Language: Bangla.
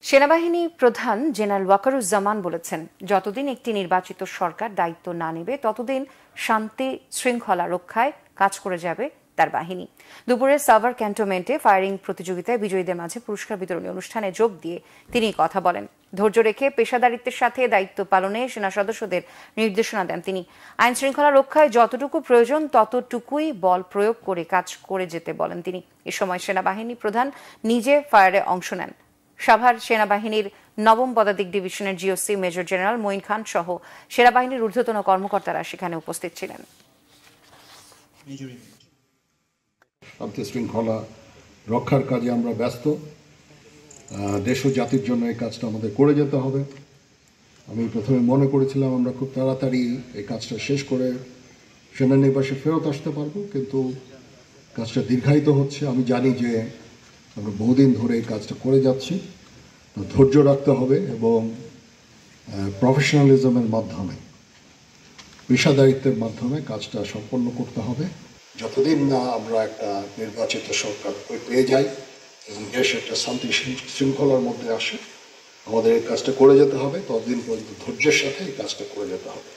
সেনাবাহিনী প্রধান জেনারেল ওয়াকারুজ্জামান বলেছেন, যতদিন একটি নির্বাচিত সরকার দায়িত্ব না নেবে ততদিন শান্তি শৃঙ্খলা রক্ষায় কাজ করে যাবে তার বাহিনী। দুপুরে সাভার ক্যান্টনমেন্টে ফায়ারিং প্রতিযোগিতায় বিজয়ীদের মাঝে পুরস্কার বিতরণী অনুষ্ঠানে যোগ দিয়ে তিনি কথা বলেন। ধৈর্য রেখে পেশাদারিত্বের সাথে দায়িত্ব পালনে সেনা সদস্যদের নির্দেশনা দেন তিনি। আইন শৃঙ্খলা রক্ষায় যতটুকু প্রয়োজন ততটুকুই বল প্রয়োগ করে কাজ করে যেতে বলেন তিনি। এ সময় সেনাবাহিনী প্রধান নিজে ফায়ারে অংশ নেন। সাভার সেনাবাহিনীর ৯ম পদাতিক ডিভিশনের জিওসি মেজর জেনারেল মঈন খান সহ সেনাবাহিনীর ঊর্ধ্বতন কর্মকর্তারা সেখানে উপস্থিত ছিলেন। শান্তি শৃঙ্খলা রক্ষার কাজে আমরা ব্যস্ত। দেশ ও জাতির জন্য এই কাজটা আমাদের করে যেতে হবে। আমি প্রথমে মনে করেছিলাম আমরা খুব তাড়াতাড়ি এই কাজটা শেষ করে সেনানিবাসে ফেরত আসতে পারবো, কিন্তু কাজটা দীর্ঘায়িত হচ্ছে। আমি জানি যে আমরা বহুদিন ধরে এই কাজটা করে যাচ্ছি। ধৈর্য রাখতে হবে এবং প্রফেশনালিজমের মাধ্যমে, পেশাদারিত্বের মাধ্যমে কাজটা সম্পন্ন করতে হবে। যতদিন না আমরা একটা নির্বাচিত সরকার পেয়ে যাই এবং দেশ একটা শান্তি শৃঙ্খলার মধ্যে আসে, আমাদের এই কাজটা করে যেতে হবে। ততদিন পর্যন্ত ধৈর্যের সাথে এই কাজটা করে যেতে হবে।